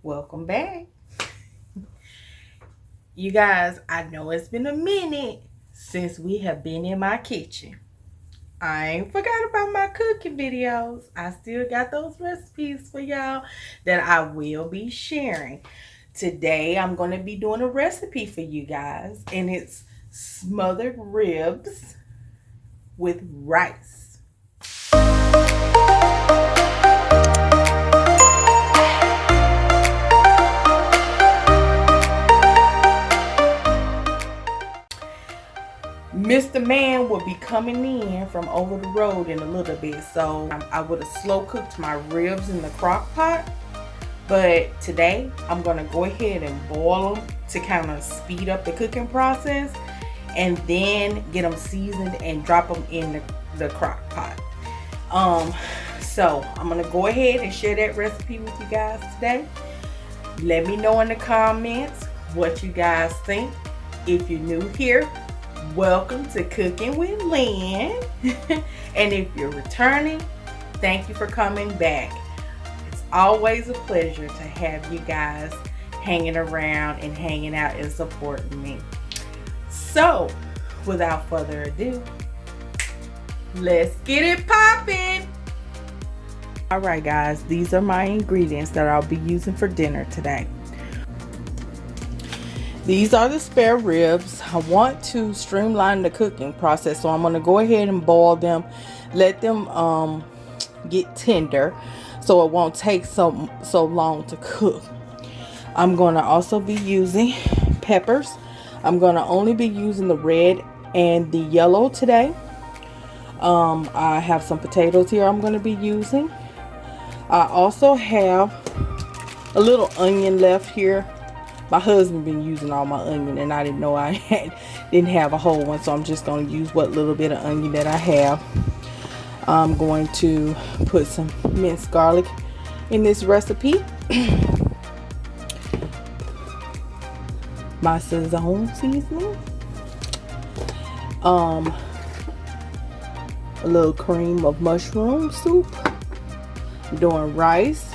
Welcome back. You guys, I know it's been a minute since we have been in my kitchen. I ain't forgot about my cooking videos. I still got those recipes for y'all that I will be sharing. Today, I'm going to be doing a recipe for you guys, and it's smothered ribs with rice. Mr. Man will be coming in from over the road in a little bit, so I would have slow cooked my ribs in the crock pot. But today, I'm going to go ahead and boil them to kind of speed up the cooking process, and then get them seasoned and drop them in the crock pot. So I'm going to go ahead and share that recipe with you guys today. Let me know in the comments what you guys think. If you're new here, welcome to Cooking with Lynn. And if you're returning, thank you for coming back. It's always a pleasure to have you guys hanging around and hanging out and supporting me. So, without further ado, let's get it popping. Alright guys, these are my ingredients that I'll be using for dinner today. These are the spare ribs. I want to streamline the cooking process, so I'm going to go ahead and boil them, let them get tender so it won't take so long to cook. I'm going to also be using peppers. I'm going to only be using the red and the yellow today. I have some potatoes here I'm going to be using. I also have a little onion left here. My husband been using all my onion, and I didn't know didn't have a whole one, so I'm just going to use what little bit of onion that I have. I'm going to put some minced garlic in this recipe. My Sazon seasoning. A little cream of mushroom soup. I'm doing rice.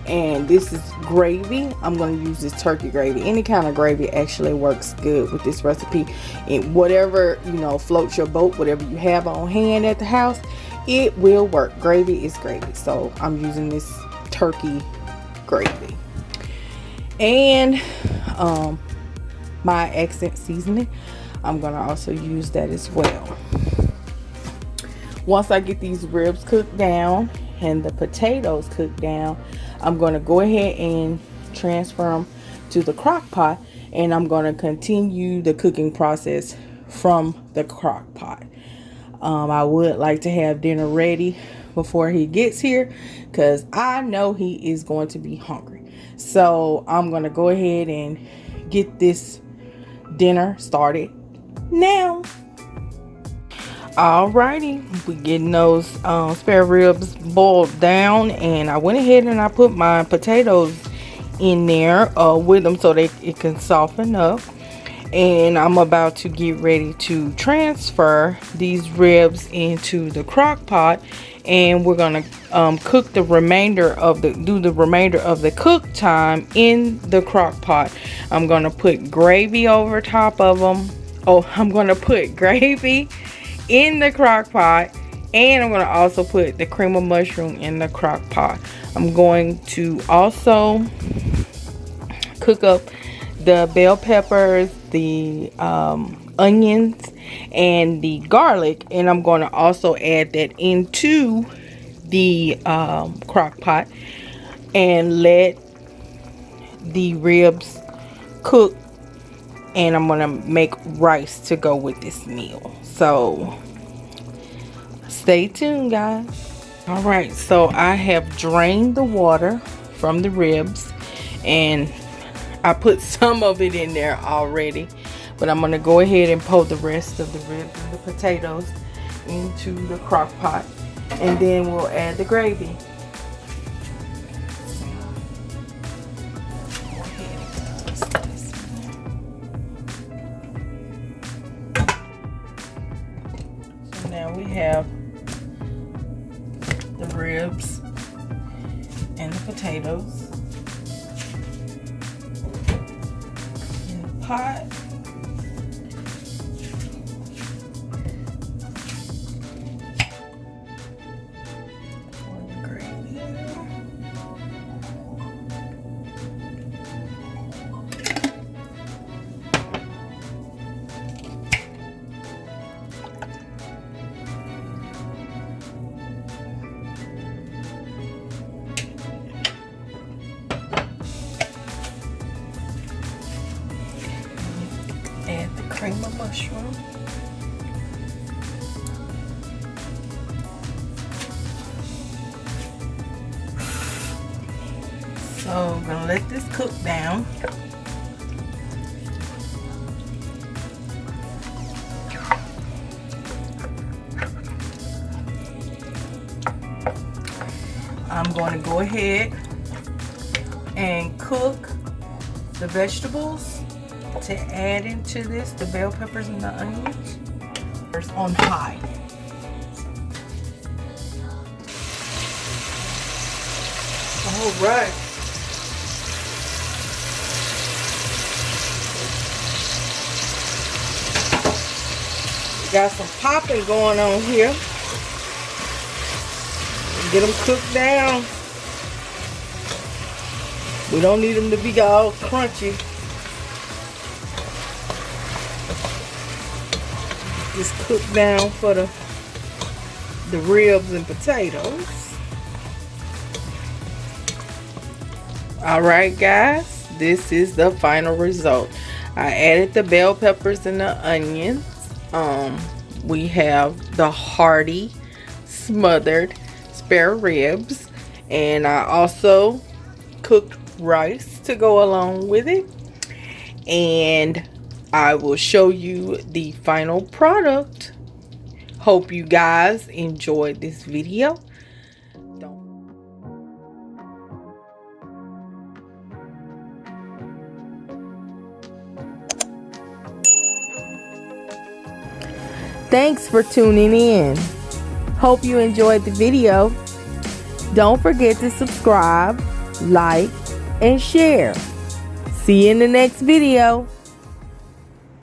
And this is gravy. I'm going to use this turkey gravy. Any kind of gravy actually works good with this recipe. And whatever, floats your boat, whatever you have on hand at the house, it will work. Gravy is gravy. So I'm using this turkey gravy. And my accent seasoning, I'm going to also use that as well. Once I get these ribs cooked down and the potatoes cooked down, I'm going to go ahead and transfer them to the crock pot, and I'm going to continue the cooking process from the crock pot. I would like to have dinner ready before he gets here, because I know he is going to be hungry. So I'm going to go ahead and get this dinner started now. Alrighty, we're getting those spare ribs boiled down, and I went ahead and I put my potatoes in there with them so it can soften up. And I'm about to get ready to transfer these ribs into the crock pot, and we're gonna cook the remainder of the cook time in the crock pot. I'm gonna put gravy over top of them. I'm gonna put gravy in the crock pot, and I'm going to also put the cream of mushroom in the crock pot. I'm going to also cook up the bell peppers, the onions, and the garlic, and I'm going to also add that into the crock pot and let the ribs cook. And I'm going to make rice to go with this meal. So, stay tuned, guys. Alright, so I have drained the water from the ribs. And I put some of it in there already. But I'm going to go ahead and pour the rest of the ribs and the potatoes into the crock pot. And then we'll add the gravy. Now we have the ribs and the potatoes. pot. Add the cream of mushroom. So I'm gonna let this cook down. I'm going to go ahead and cook the vegetables to add into this, the bell peppers and the onions, on high. All right. Got some popping going on here. Get them cooked down. We don't need them to be all crunchy. Just cook down for the ribs and potatoes. Alright guys, this is the final result. I added the bell peppers and the onions. We have the hearty smothered spare ribs, and I also cooked rice to go along with it, and I will show you the final product. Hope you guys enjoyed this video. Thanks for tuning in. Hope you enjoyed the video. Don't forget to subscribe, like, and share. See you in the next video.